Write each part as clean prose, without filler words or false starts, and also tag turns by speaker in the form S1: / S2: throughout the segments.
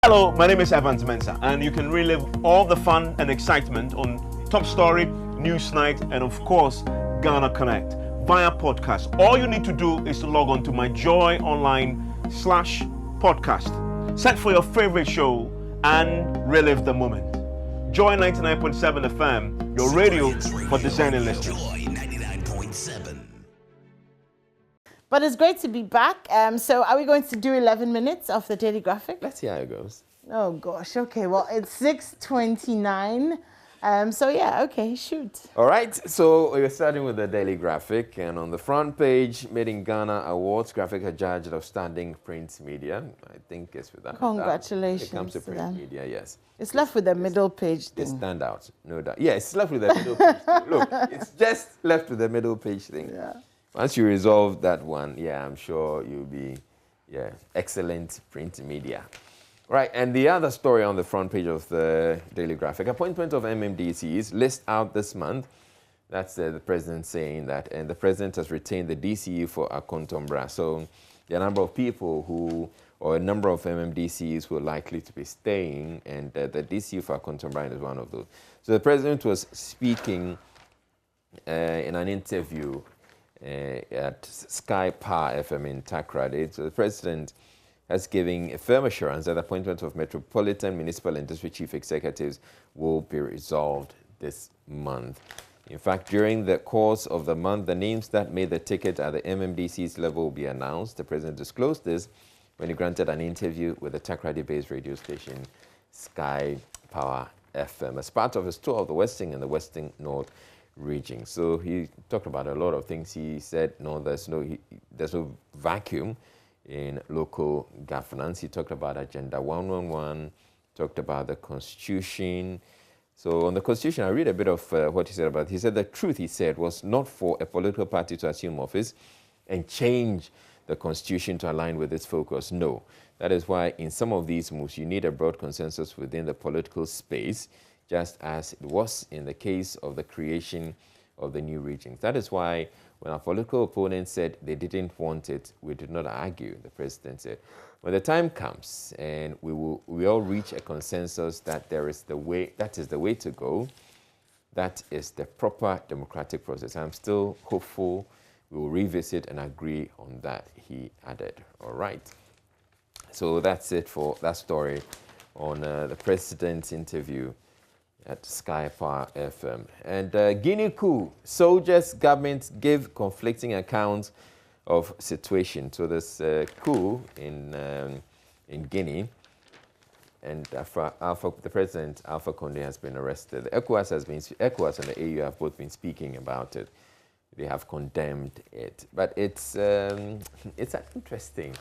S1: Hello, my name is Evans Mensah, and you can relive all the fun and excitement on Top Story, Newsnight, and of course, Ghana Connect via podcast. All you need to do is to log on to my Joy Online/podcast. Search for your favorite show and relive the moment. Joy 99.7 FM, your radio for discerning listeners.
S2: Joy 99.7.
S3: But it's great to be back. So are we going to do 11 minutes of the Daily Graphic?
S4: Let's see how it goes.
S3: Oh, gosh. Okay, well, it's 6:29. So, yeah, okay, shoot.
S4: All right, so we're starting with the Daily Graphic. And on the front page, Made in Ghana Awards, Graphic Judge of Standing Print Media. I think it's with that.
S3: Congratulations
S4: It comes to print
S3: them.
S4: media, yes.
S3: It's left with the middle page
S4: They
S3: thing.
S4: stand out, no doubt. Yeah, it's left with the middle page thing. Look, it's just left with the middle page thing.
S3: Yeah.
S4: Once you resolve that one, yeah, I'm sure you'll be, excellent print media. Right, and the other story on the front page of the Daily Graphic, appointment of MMDCs, list out this month. That's the president saying that, and the president has retained the DCU for Akontombra. So there are a number of people or a number of MMDCs who are likely to be staying, and the DCU for Akontombra is one of those. So the president was speaking in an interview at Sky Power FM in Takoradi. So the president has given a firm assurance that the appointment of metropolitan, municipal, and district chief executives will be resolved this month. In fact, during the course of the month, the names that made the ticket at the MMDC's level will be announced. The president disclosed this when he granted an interview with the Takoradi-based radio station Sky Power FM as part of his tour of the Western and the Western North region. So he talked about a lot of things. He said, there's no vacuum in local governance. He talked about Agenda 111, talked about the Constitution. So on the Constitution, I read a bit of what he said about it. He said the truth, he said, was not for a political party to assume office and change the Constitution to align with its focus. No. That is why in some of these moves, you need a broad consensus within the political space, just as it was in the case of the creation of the new regions. That is why when our political opponents said they didn't want it, we did not argue, the president said. When the time comes and we all reach a consensus that that is the way to go, that is the proper democratic process. I'm still hopeful we will revisit and agree on that, he added. All right. So that's it for that story on the president's interview at Sky Power FM. And Guinea coup, soldiers, government give conflicting accounts of situation. So there's a coup in Guinea, and the president, Alpha Condé, has been arrested. ECOWAS and the AU have both been speaking about it. They have condemned it. But it's an interesting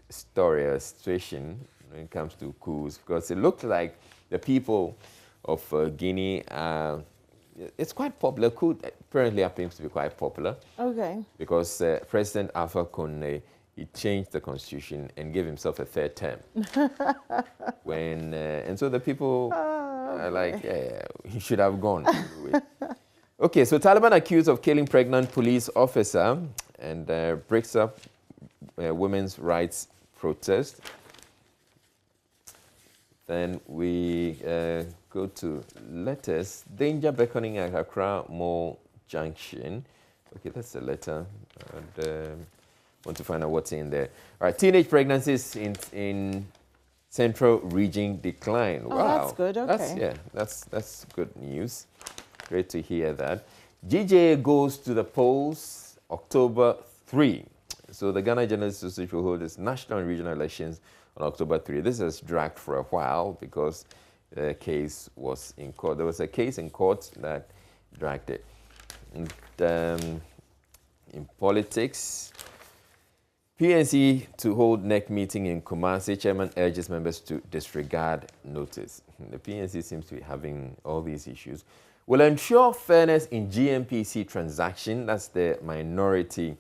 S4: story or situation when it comes to coups, because it looked like the people of Guinea, it's quite popular. Coup apparently appears to be quite popular. Okay. Because President Alpha Condé, he changed the constitution and gave himself a third term. And so the people are like, he should have gone. Okay, so Taliban accused of killing pregnant police officer and breaks up women's rights protest. Then we go to letters. Danger beckoning at Accra Mall Junction. Okay, that's a letter. And want to find out what's in there. All right, teenage pregnancies in Central Region decline.
S3: Oh,
S4: wow,
S3: that's good. Okay.
S4: That's good news. Great to hear that. GJA goes to the polls October 3. So the Ghana Journalists Association will hold its national and regional elections on October 3. This has dragged for a while because the case was in court. There was a case in court that dragged it. And, in politics, PNC to hold NEC meeting in Kumasi. Chairman urges members to disregard notice. The PNC seems to be having all these issues. Will ensure fairness in GMPC transaction. That's the minority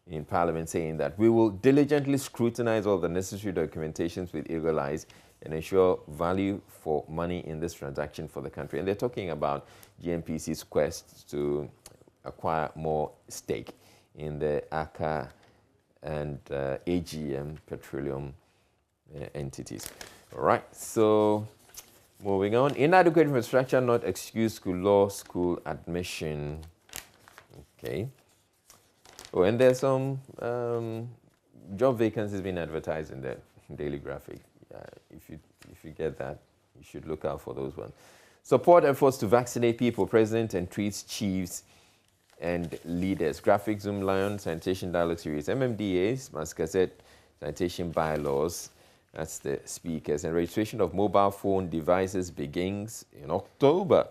S4: in Parliament saying that we will diligently scrutinize all the necessary documentations with eagle eyes and ensure value for money in this transaction for the country. And they're talking about GMPC's quest to acquire more stake in the ACA and AGM petroleum entities. All right, so moving on. Inadequate infrastructure not excuse to law school admission. Okay. Oh, and there's some job vacancies being advertised in the Daily Graphic. If you get that, you should look out for those ones. Support efforts to vaccinate people. President entreats chiefs and leaders. Graphic Zoom Lion Sanitation Dialogue Series. MMDAs, Gazette Sanitation Bylaws. That's the speakers. And registration of mobile phone devices begins in October.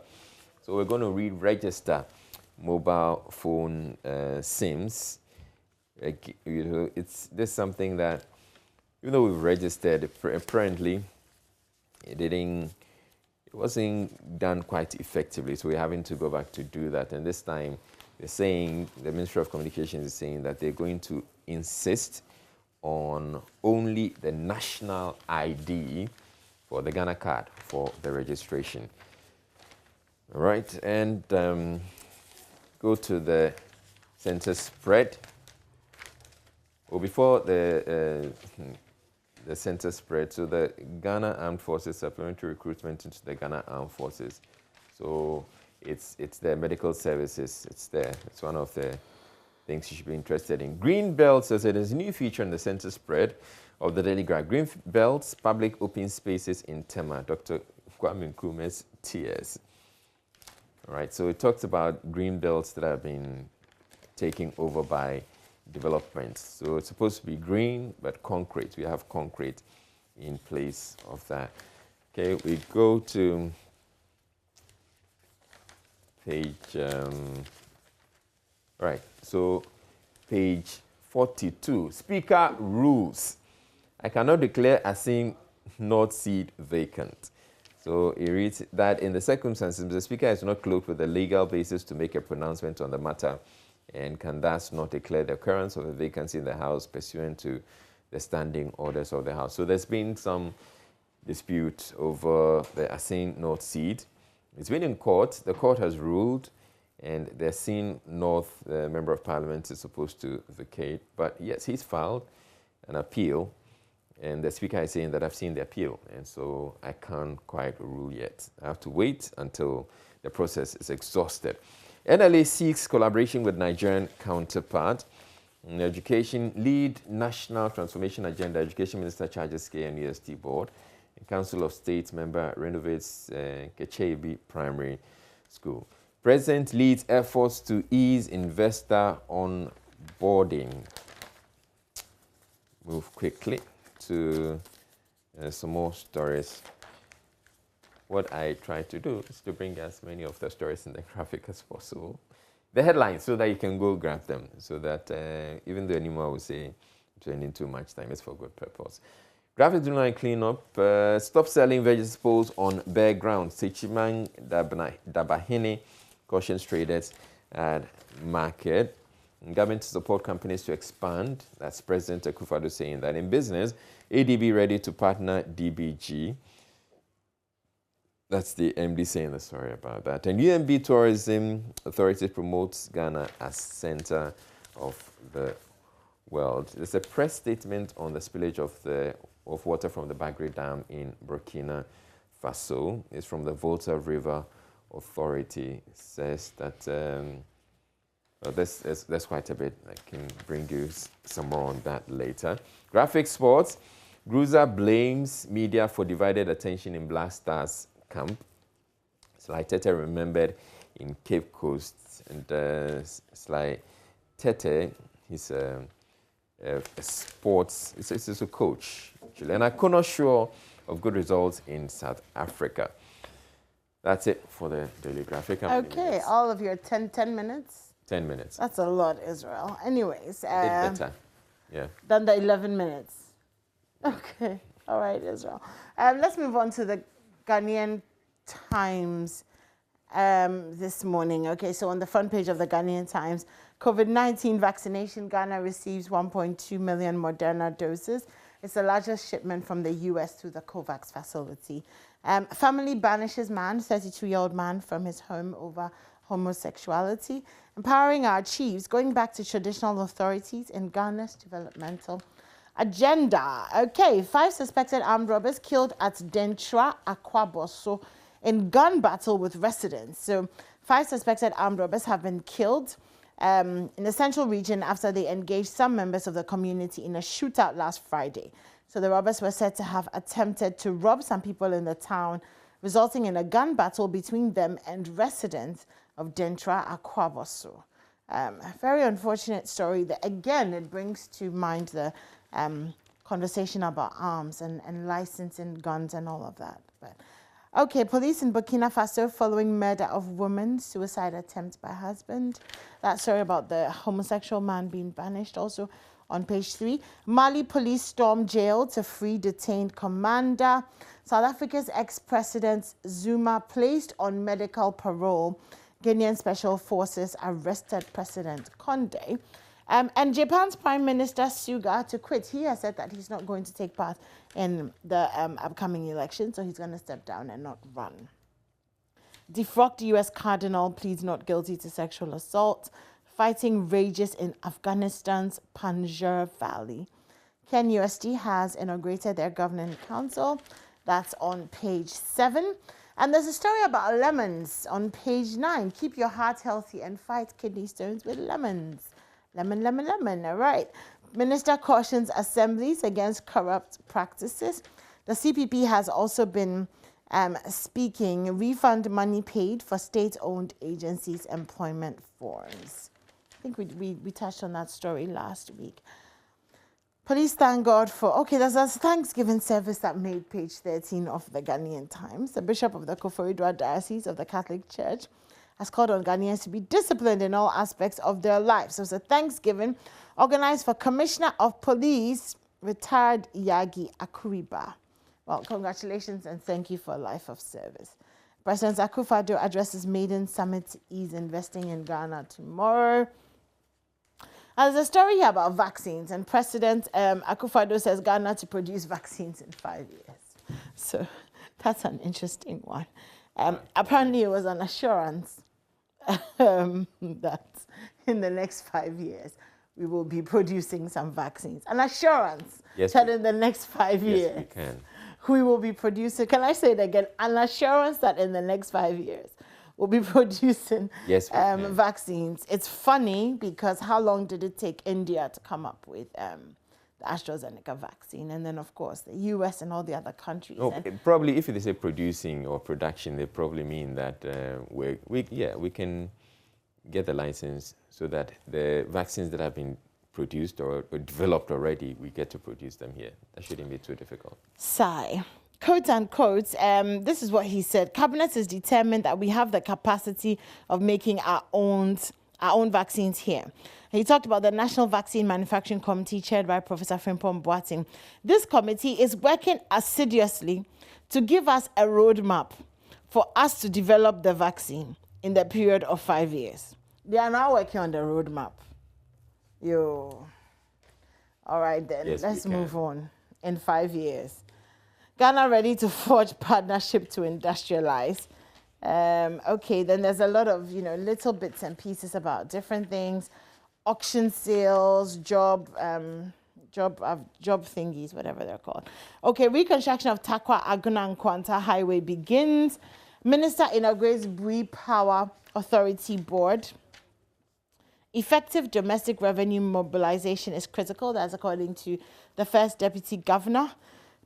S4: So we're going to re-register mobile phone SIMs. This something that, even though we've registered, apparently it wasn't done quite effectively. So we're having to go back to do that. And this time, they're saying, the Ministry of Communications is saying that they're going to insist on only the national ID for the Ghana card for the registration. All right, and go to the census spread. Well, before the census spread, so the Ghana Armed Forces supplementary recruitment into the Ghana Armed Forces. So it's the medical services. It's there. It's one of the things you should be interested in. Green belts, says it is a new feature in the census spread of the Daily Graphic. Green belts, public open spaces in Tema. Dr. Kwame Nkrumah's TS. All right, so it talks about green belts that have been taken over by development. So it's supposed to be green, but concrete. We have concrete in place of that. Okay, we go to page, right, so page 42. Speaker rules. I cannot declare a same North seat vacant. So it reads that in the circumstances, the Speaker is not clothed with a legal basis to make a pronouncement on the matter and can thus not declare the occurrence of a vacancy in the House pursuant to the standing orders of the House. So there's been some dispute over the assigned North seat. It's been in court. The court has ruled, and the assigned North Member of Parliament is supposed to vacate. But yes, he's filed an appeal, and the Speaker is saying that I've seen the appeal, and so I can't quite rule yet. I have to wait until the process is exhausted. NLA seeks collaboration with Nigerian counterpart. In education, lead National Transformation Agenda. Education Minister charges KNUST Board. The Council of State member renovates Kechebi Primary School. President leads efforts to ease investor onboarding. Move quickly to some more stories. What I try to do is to bring as many of the stories in the graphic as possible. The headlines, so that you can go grab them, so that even though anymore will say spending too much time, it's for good purpose. Graphics do not clean up. Stop selling vegetables on bare ground. Sechiman Dabahini cautions traders at market. Government to support companies to expand. That's President Akufo-Addo saying that. In business, ADB ready to partner DBG. That's the MD saying the story about that. And UMB Tourism Authority promotes Ghana as center of the world. There's a press statement on the spillage of water from the Bagre Dam in Burkina Faso. It's from the Volta River Authority. It says that there's quite a bit. I can bring you some more on that later. Graphic sports. Gruza blames media for divided attention in Black Stars camp. Sly Tete remembered in Cape Coast, and Sly Tete, he's a sports, he's a coach, actually, and I'm not sure of good results in South Africa. That's it for the Daily Graphic.
S3: Okay, all of your 10 minutes?
S4: 10 minutes.
S3: That's a lot, Israel. Anyways.
S4: Better, yeah.
S3: Than the 11 minutes. Okay, all right, Israel. Let's move on to the Ghanaian Times this morning. Okay, so on the front page of the Ghanaian Times, COVID-19 vaccination, Ghana receives 1.2 million Moderna doses. It's the largest shipment from the US through the COVAX facility. Family banishes man, 32-year-old man, from his home over homosexuality. Empowering our chiefs, going back to traditional authorities in Ghana's developmental agenda. Okay, 5 suspected armed robbers killed at Dentra, Akwaboso in gun battle with residents. So 5 suspected armed robbers have been killed in the central region after they engaged some members of the community in a shootout last Friday. So the robbers were said to have attempted to rob some people in the town, resulting in a gun battle between them and residents of Dentra, Akwaboso. A very unfortunate story that, again, it brings to mind the conversation about arms and licensing guns and all of that. But okay, police in Burkina Faso following murder of woman, suicide attempt by husband. That story about the homosexual man being banished also on page 3. Mali police storm jail to free detained commander. South Africa's ex-president Zuma placed on medical parole. Ghanaian special forces arrested President Condé. And Japan's Prime Minister Suga to quit. He has said that he's not going to take part in the upcoming election, so he's going to step down and not run. Defrocked U.S. Cardinal pleads not guilty to sexual assault. Fighting rages in Afghanistan's Panjshir Valley. KenUST has inaugurated their governing council. That's on page 7. And there's a story about lemons on page 9. Keep your heart healthy and fight kidney stones with lemons. Lemon, lemon, lemon. All right. Minister cautions assemblies against corrupt practices. The CPP has also been speaking refund money paid for state-owned agencies' employment forms. I think we touched on that story last week. Police thank God for, okay, there's a Thanksgiving service that made page 13 of the Ghanaian Times. The Bishop of the Koforidua Diocese of the Catholic Church has called on Ghanaians to be disciplined in all aspects of their lives. So it's a Thanksgiving organized for Commissioner of Police, retired Yagi Akuriba. Well, congratulations and thank you for a life of service. President Akufo-Addo addresses maiden summit to ease investing in Ghana tomorrow. There's a story here about vaccines, and President Akufo-Addo says Ghana to produce vaccines in 5 years. So that's an interesting one. Apparently, it was an assurance that in the next 5 years, we will be producing some vaccines. An assurance that in the next 5 years, we will be producing, can I say it again? An assurance that in the next 5 years, we'll be producing vaccines. It's funny because how long did it take India to come up with the AstraZeneca vaccine? And then, of course, the US and all the other countries.
S4: Oh, probably if they say producing or production, they probably mean that we can get the license so that the vaccines that have been produced or developed already, we get to produce them here. That shouldn't be too difficult. Sigh.
S3: Quote unquote, this is what he said. Cabinet is determined that we have the capacity of making our own vaccines here. He talked about the National Vaccine Manufacturing Committee chaired by Professor Frimpong Boateng. This committee is working assiduously to give us a roadmap for us to develop the vaccine in the period of 5 years. They are now working on the roadmap. All right then, let's move on. In 5 years. Ghana ready to forge partnership to industrialize. Okay, then there's a lot of, little bits and pieces about different things. Auction sales, job thingies, whatever they're called. Okay, reconstruction of Takwa Aguna Nkwanta Highway begins. Minister inaugurates Bui Power Authority Board. Effective domestic revenue mobilization is critical. That's according to the first deputy governor.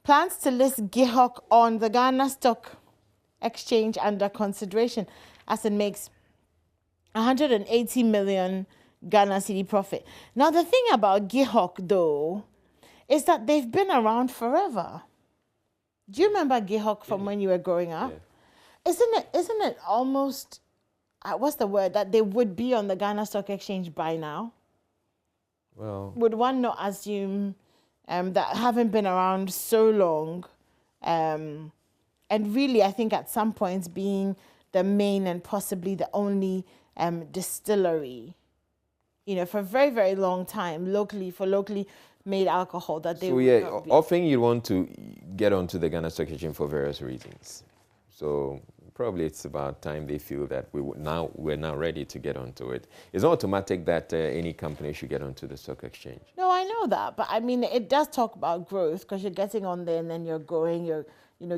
S3: Plans to list GIHOC on the Ghana Stock Exchange under consideration as it makes 180 million Ghana cedi profit. Now, the thing about GIHOC, though, is that they've been around forever. Do you remember GIHOC from when you were growing up? Yeah. Isn't it almost, what's the word, that they would be on the Ghana Stock Exchange by now? Well, would one not assume that haven't been around so long, and really, I think at some points being the main and possibly the only distillery, for a very, very long time, locally made alcohol that they
S4: often you want to get onto the Ghana Stock Exchange for various reasons. So probably it's about time they feel that we're now ready to get onto it. It's not automatic that any company should get onto the stock exchange.
S3: No, I know that, but I mean, it does talk about growth because you're getting on there and then you're growing, you're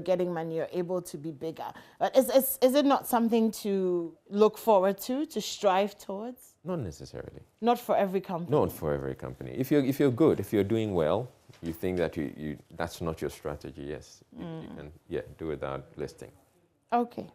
S3: getting money, you're able to be bigger. But is it not something to look forward to strive towards?
S4: Not necessarily.
S3: Not for every company.
S4: Not for every company. If you're good, if you're doing well, you think that you that's not your strategy. Yes, you can do without listing.
S3: Okay.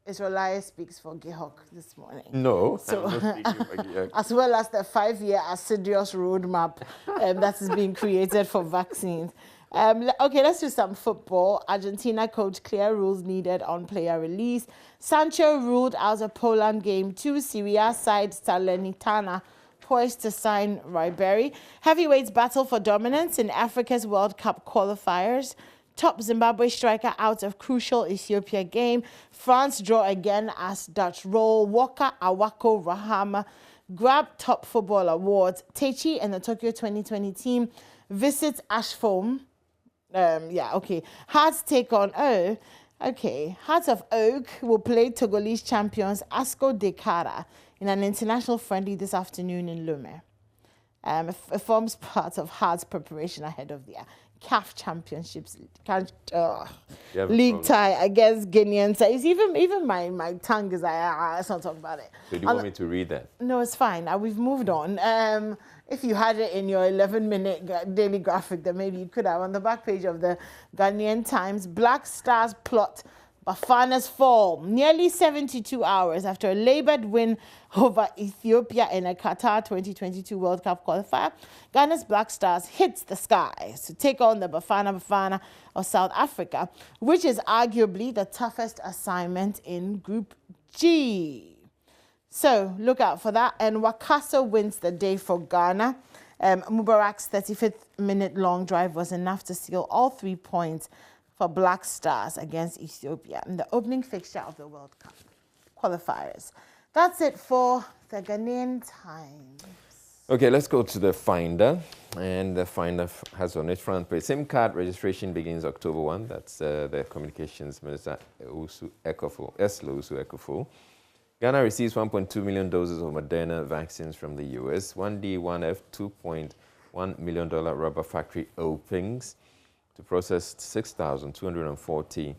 S3: Israeliah speaks for Gihok this morning.
S4: No,
S3: So,
S4: I'm not speaking for Gihok.
S3: as well as the 5-year assiduous roadmap that is being created for vaccines. Okay, let's do some football. Argentina coach clear rules needed on player release. Sancho ruled out of Poland game 2. Syria side Salernitana poised to sign Ribery. Heavyweights battle for dominance in Africa's World Cup qualifiers. Top Zimbabwe striker out of crucial Ethiopia game. France draw again as Dutch roll. Walker Awako Rahama grab top football awards. Techi and the Tokyo 2020 team visits Ashfome. Hearts take on Hearts of Oak will play Togolese champions Asco Dekara in an international friendly this afternoon in Lome. It forms part of Hearts' preparation ahead of their CAF Championships league tie against Ghanaian Times. Even my tongue is like, let's not talk about it.
S4: So do you want me to read that?
S3: No, it's fine. We've moved on. If you had it in your 11-minute daily graphic, then maybe you could have. On the back page of the Ghanaian Times, Black Stars plot Bafana's fall nearly 72 hours after a labored win over Ethiopia in a Qatar 2022 World Cup qualifier. Ghana's Black Stars hits the skies to take on the Bafana of South Africa, which is arguably the toughest assignment in Group G. So look out for that. And Wakaso wins the day for Ghana. Mubarak's 35th minute long drive was enough to seal all 3 points for Black Stars against Ethiopia in the opening fixture of the World Cup qualifiers. That's it for the Ghanaian Times.
S4: Okay, let's go to the Finder. And the Finder has on its front page, SIM card registration begins October 1. That's the Communications Minister, Eslo Usu-Ekufo. Ghana receives 1.2 million doses of Moderna vaccines from the US. 1D1F $2.1 million rubber factory opens to process 6,240,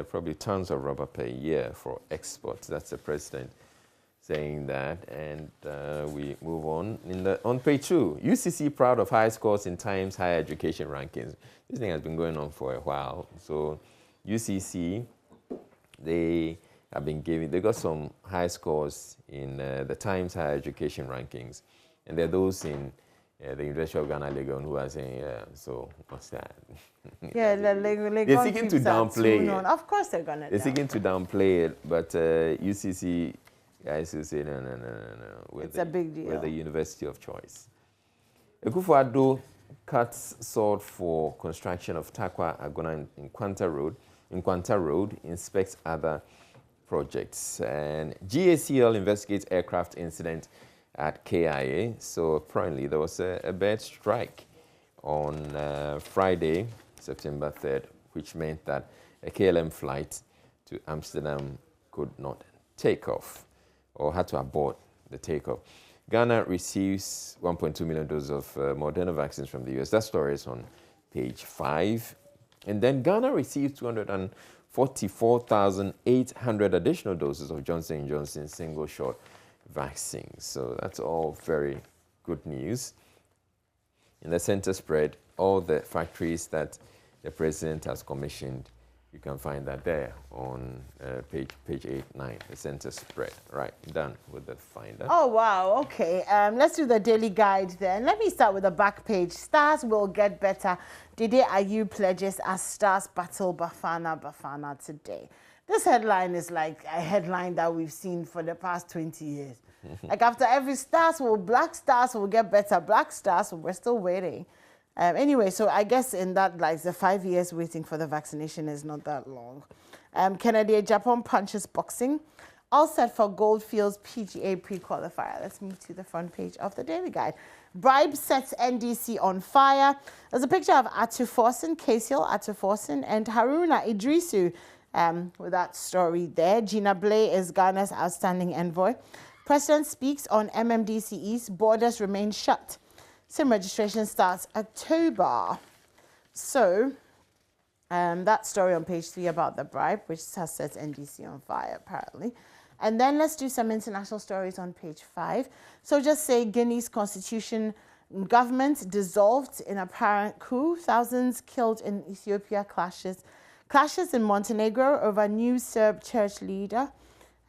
S4: probably tons of rubber per year for exports. That's the president saying that. And we move on. On page 2, UCC proud of high scores in Times higher education rankings. This thing has been going on for a while. So UCC, they got some high scores in the Times higher education rankings. And there are those in the University of Ghana, Legon, who are saying, so what's that?
S3: Yeah, Legon
S4: they're seeking to downplay it.
S3: Of course they're going to.
S4: They're seeking to downplay it, but UCC guys who say, no.
S3: It's a big deal.
S4: We're the university of choice. Akufo-Addo cuts sword for construction of Takwa Agona in Kwanta Road, inspects other projects. And GACL investigates aircraft incident at KIA. So apparently there was a bird strike on Friday, September 3rd, which meant that a KLM flight to Amsterdam could not take off or had to abort the takeoff. Ghana receives 1.2 million doses of Moderna vaccines from the US. That story is on page 5. And then Ghana receives 244,800 additional doses of Johnson & Johnson single-shot vaccines. So that's all very good news. In the center spread, all the factories that the president has commissioned, you can find that there on page 8, 9, the center spread. Right, done with the Finder.
S3: Oh, wow, okay. Let's do the daily guide then. Let me start with the back page. Stars will get better. Dede Ayew pledges as Stars battle Bafana today. This headline is like a headline that we've seen for the past 20 years. Like after every Black Stars will get better. Black Stars, we're still waiting. Anyway, so I guess in that, like, the 5 years waiting for the vaccination is not that long. Kennedy, Japan punches boxing. All set for Goldfield's PGA pre-qualifier. Let's move to the front page of the Daily Guide. Bribe sets NDC on fire. There's a picture of Atuforsen, Kasiel Atuforsen, and Haruna Idrisu with that story there. Gina Blay is Ghana's outstanding envoy. President speaks on MMDCs. Borders remain shut. SIM registration starts October. So, that story on page 3 about the bribe, which has set NDC on fire, apparently. And then let's do some international stories on page 5. So just say Guinea's constitution government dissolved in apparent coup. Thousands killed in Ethiopia clashes. Clashes in Montenegro over new Serb church leader.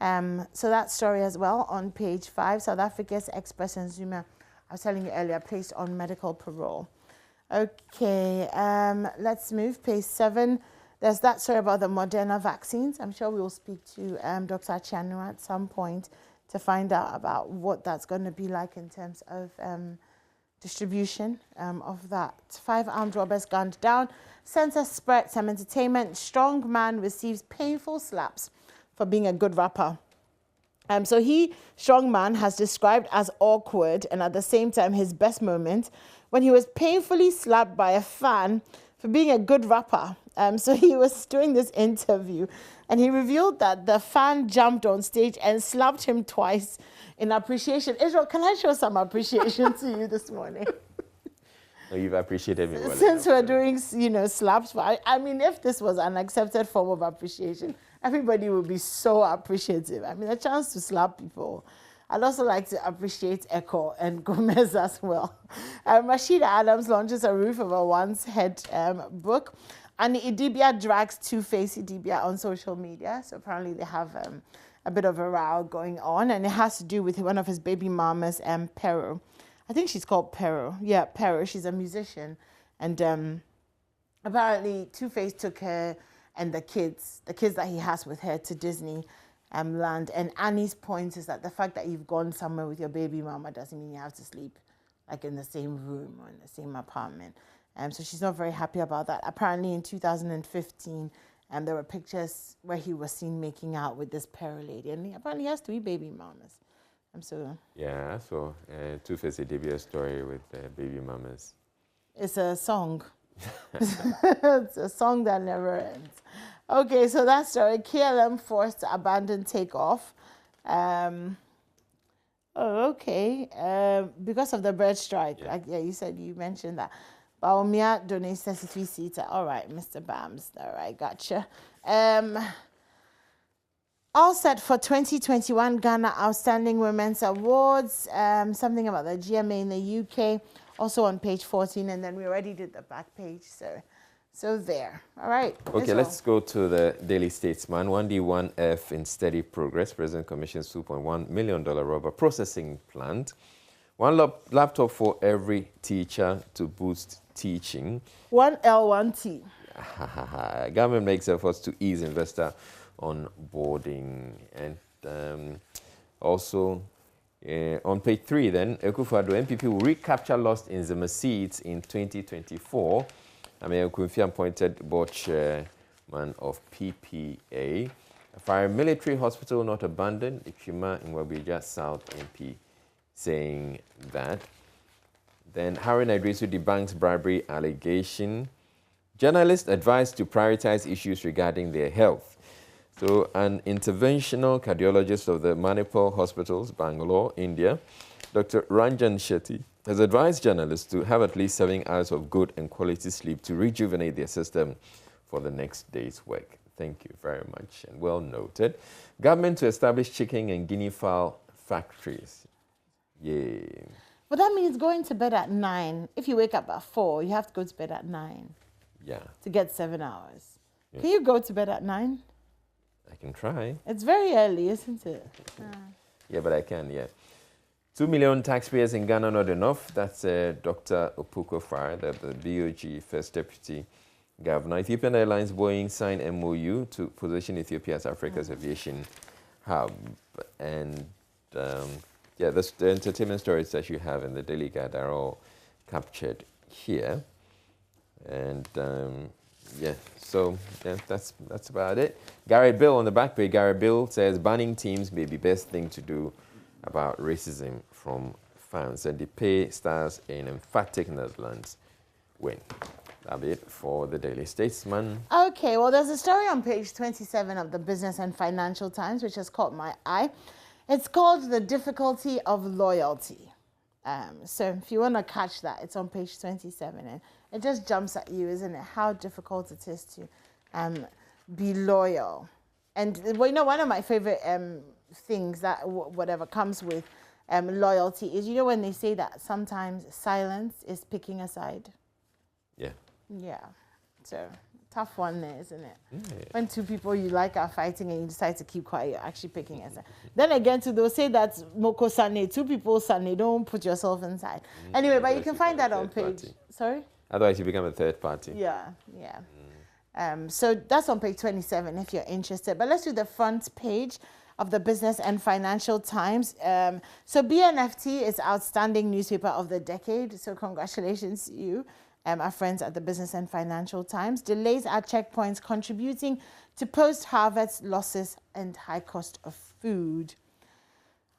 S3: So that story as well on page 5. South Africa's ex-president Zuma, I was telling you earlier, placed on medical parole. Okay, let's move. Page 7. There's that story about the Moderna vaccines. I'm sure we will speak to Dr. Chianu at some point to find out about what that's going to be like in terms of distribution of that. 5 armed robbers gunned down. Censor spread some entertainment. Strong man receives painful slaps for being a good rapper. So strong man, has described as awkward and at the same time his best moment when he was painfully slapped by a fan for being a good rapper. So he was doing this interview and he revealed that the fan jumped on stage and slapped him twice in appreciation. Israel, can I show some appreciation to you this morning?
S4: Oh, you've appreciated me well
S3: Since
S4: enough,
S3: we're doing, slaps, I mean, if this was an accepted form of appreciation, everybody would be so appreciative. I mean, a chance to slap people. I'd also like to appreciate Echo and Gomez as well. Rashida Adams launches a Roof Over One's Head book. And Idibia drags Two-Face Idibia on social media. So apparently they have a bit of a row going on. And it has to do with one of his baby mamas, Pero. I think she's called Pero. Yeah, Pero. She's a musician. And apparently Two-Face took her and the kids that he has with her to Disney land. And Annie's point is that the fact that you've gone somewhere with your baby mama doesn't mean you have to sleep like in the same room or in the same apartment. So she's not very happy about that. Apparently in 2015, there were pictures where he was seen making out with this Pero lady. And apparently he has 3 baby mamas.
S4: Yeah, so Two-Face Idibia story with baby mamas.
S3: It's a song. It's a song that never ends. Okay, so that story, KLM forced to abandon takeoff. Because of the bird strike.
S4: Yeah.
S3: You mentioned that. Baumia donates 33 seater. All right, Mr. Bams. All right, gotcha. All set for 2021 Ghana Outstanding Women's Awards. Something about the GMA in the UK. Also on page 14, and then we already did the back page. So there. All right.
S4: Okay, let's go to the Daily Statesman. 1D1F in steady progress. President commissions $2.1 million rubber processing plant. 1 laptop for every teacher to boost teaching.
S3: 1L1T.
S4: Government makes efforts to ease investor onboarding. And also on page 3 then, Ekufuado MPP will recapture lost in Zema seats in 2024. Amir Kunfi appointed board chairman of PPA. Fire military hospital not abandoned. Ikuma in Wabija South MP saying that. Then Haruna Idrisu debunks bribery allegation. Journalists advised to prioritize issues regarding their health. So an interventional cardiologist of the Manipal Hospitals, Bangalore, India, Dr. Ranjan Shetty, has advised journalists to have at least 7 hours of good and quality sleep to rejuvenate their system for the next day's work. Thank you very much, and well noted. Government to establish chicken and guinea fowl factories. Yay.
S3: But that means going to bed at 9. If you wake up at 4, you have to go to bed at 9.
S4: Yeah.
S3: To get 7 hours.
S4: Yeah.
S3: Can you go to bed at 9?
S4: I can try.
S3: It's very early, isn't it?
S4: Yeah, but I can, yeah. 2 million taxpayers in Ghana, not enough. That's Dr. Opuko Fire, the BOG First Deputy Governor. Ethiopian Airlines Boeing signed MOU to position Ethiopia as Africa's aviation hub. And the entertainment stories that you have in the Daily Guide are all captured here. And that's about it. Garrett Bill on the back page. Garrett Bill says banning teams may be best thing to do about racism from fans, and the pay stars in emphatic Netherlands win. That'll be it for the Daily Statesman.
S3: Okay, well, there's a story on page 27 of the Business and Financial Times, which has caught my eye. It's called The Difficulty of Loyalty. So if you want to catch that, it's on page 27. And it just jumps at you, isn't it? How difficult it is to be loyal. And, well, you know, one of my favorite things that whatever comes with loyalty is, you know, when they say that sometimes silence is picking a side.
S4: Yeah.
S3: Yeah. So, tough one there, isn't it?
S4: Yeah.
S3: When two people you like are fighting and you decide to keep quiet, you're actually picking a side. Then again, they'll say that's Moko Sane, two people Sane, don't put yourself inside. Anyway, but you can find that on page. Sorry?
S4: Otherwise, you become a third party.
S3: Yeah, yeah. So that's on page 27 if you're interested. But let's do the front page of the Business and Financial Times. So BNFT is Outstanding Newspaper of the Decade. So congratulations to you, our friends at the Business and Financial Times. Delays at checkpoints contributing to post-harvest losses and high cost of food.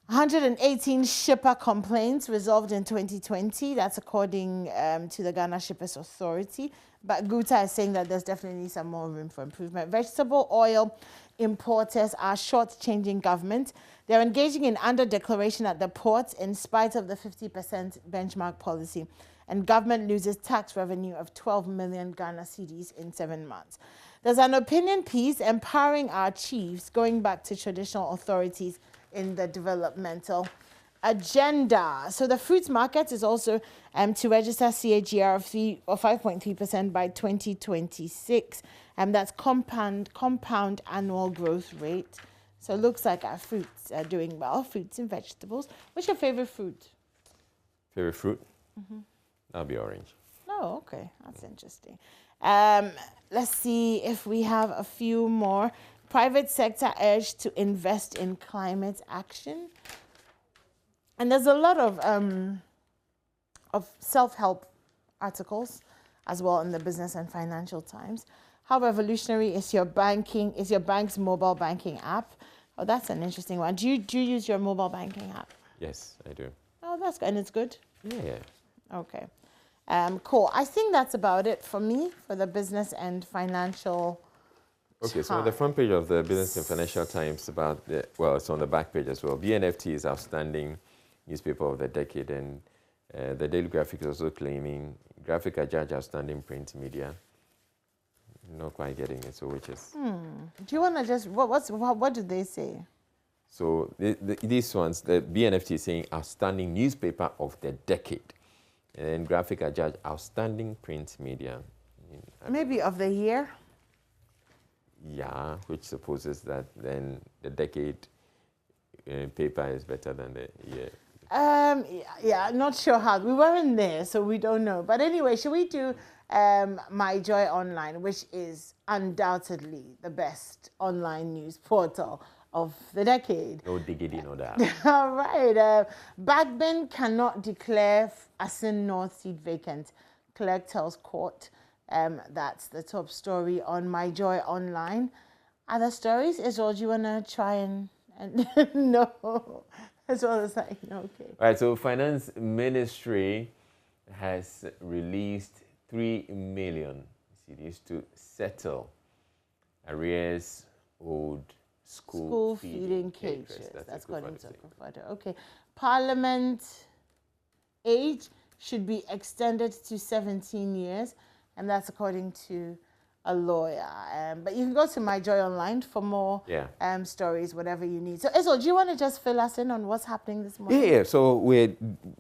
S3: 118 shipper complaints resolved in 2020. That's according to the Ghana Shippers Authority. But Guta is saying that there's definitely some more room for improvement. Vegetable oil importers are short-changing government. They're engaging in under-declaration at the ports in spite of the 50% benchmark policy. And government loses tax revenue of 12 million Ghana cedis in 7 months. There's an opinion piece empowering our chiefs, going back to traditional authorities in the developmental agenda. So the fruits market is also to register CAGR of 5.3% by 2026. And that's compound annual growth rate. So it looks like our fruits are doing well, fruits and vegetables. What's your favorite fruit?
S4: Favorite fruit? That'll be orange.
S3: Oh, okay. That's interesting. Let's see if we have a few more. Private sector urged to invest in climate action. And there's a lot of self-help articles as well in the Business and Financial Times. How revolutionary is your bank's mobile banking app? Oh, that's an interesting one. Do you use your mobile banking app?
S4: Yes, I do.
S3: Oh, that's good. And it's good?
S4: Yeah.
S3: Okay. Cool. I think that's about it for me for the Business and Financial
S4: Okay, so on the front page of the Business and Financial Times about it's on the back page as well. BNFT is Outstanding Newspaper of the Decade, and the Daily Graphic is also claiming Graphic Judge Outstanding Print Media. Not quite getting it, so which is...
S3: Do you want to just... What do they say?
S4: So these ones, the BNFT is saying Outstanding Newspaper of the Decade. And then Graphic Judge Outstanding Print Media.
S3: Maybe of the year?
S4: Yeah, which supposes that then the decade paper is better than the year.
S3: Yeah, not sure how. We weren't there, so we don't know. But anyway, should we do My Joy Online, which is undoubtedly the best online news portal of the decade?
S4: No diggity, no doubt.
S3: All right. Backbend cannot declare Asin North seat vacant. Clerk tells court. That's the top story on My Joy Online. Other stories? Israel, do you want to try and no? As well as like, okay.
S4: All right, so Finance Ministry has released 3 million cedis to settle arrears owed school feeding caterers. That's according to Kofoto. Okay. Parliament age should be extended to 17 years. And that's according to a lawyer. But you can go to My Joy Online for more stories, whatever you need. So, Israel, do you want to just fill us in on what's happening this morning? Yeah. So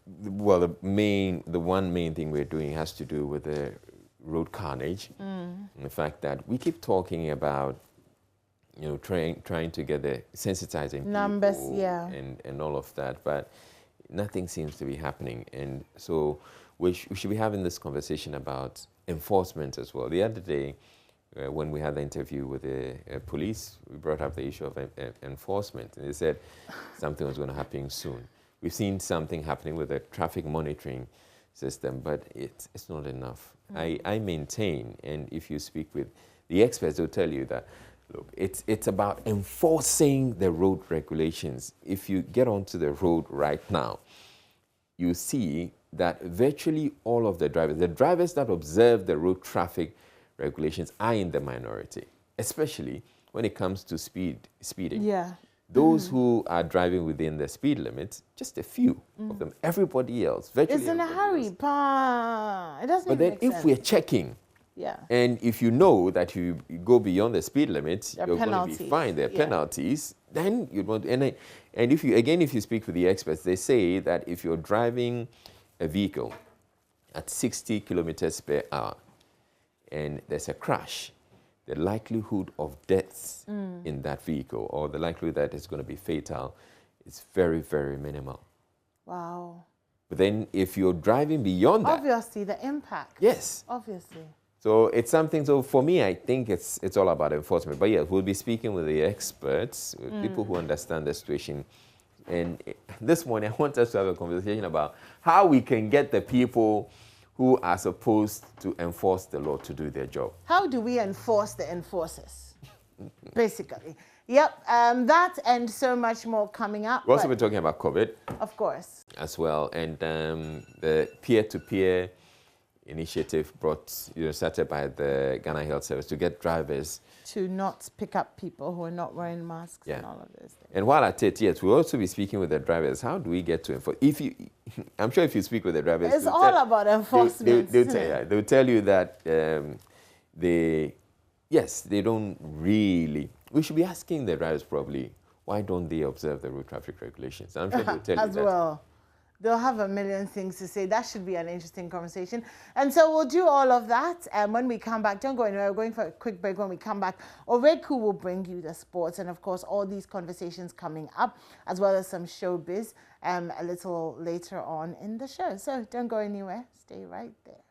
S4: the one main thing we're doing has to do with the road carnage. And the fact that we keep talking about, trying to get the sensitizing
S3: numbers,
S4: people and all of that, but nothing seems to be happening. And so we should be having this conversation about enforcement as well. The other day, when we had the interview with the police, we brought up the issue of enforcement, and they said something was going to happen soon. We've seen something happening with the traffic monitoring system, but it's not enough. I maintain, and if you speak with the experts, they'll tell you that, look, it's about enforcing the road regulations. If you get onto the road right now, you see that virtually all of the drivers that observe the road traffic regulations are in the minority, especially when it comes to speeding.
S3: Yeah.
S4: Those who are driving within the speed limit, just a few of them. Everybody else, virtually
S3: It's in a hurry.
S4: else.
S3: It doesn't
S4: But
S3: even
S4: then
S3: make
S4: if
S3: sense.
S4: we're checking,
S3: Yeah.
S4: and if you know that you go beyond the speed limit,
S3: There are
S4: you're going to
S3: penalties.
S4: be fined. There are
S3: Yeah.
S4: penalties. Then you want, and if you speak with the experts, they say that if you're driving a vehicle at 60 kilometers per hour and there's a crash, the likelihood of deaths in that vehicle, or the likelihood that it's going to be fatal, is very, very minimal.
S3: Wow.
S4: But then if you're driving beyond that,
S3: Obviously, the impact.
S4: yes.
S3: Obviously.
S4: So it's something, so for me, I think it's all about enforcement. But yeah, we'll be speaking with the experts, with people who understand the situation. And this morning, I want us to have a conversation about how we can get the people who are supposed to enforce the law to do their job.
S3: How do we enforce the enforcers? Basically. Yep. That and so much more coming up.
S4: We'll also be talking about COVID
S3: Of course.
S4: as well, and the peer-to-peer initiative started by the Ghana Health Service to get drivers
S3: To not pick up people who are not wearing masks
S4: Yeah.
S3: and all of those things.
S4: And while at it, yes, we'll also be speaking with the drivers. How do we get to enforce? I'm sure if you speak with the drivers,
S3: It's all about enforcement.
S4: they'll tell you that they don't really. We should be asking the drivers probably, why don't they observe the road traffic regulations? I'm sure they'll tell you
S3: As
S4: that.
S3: well. They'll have a million things to say. That should be an interesting conversation. And so we'll do all of that. And when we come back, don't go anywhere. We're going for a quick break. When we come back, Oreku will bring you the sports and, of course, all these conversations coming up, as well as some showbiz a little later on in the show. So don't go anywhere. Stay right there.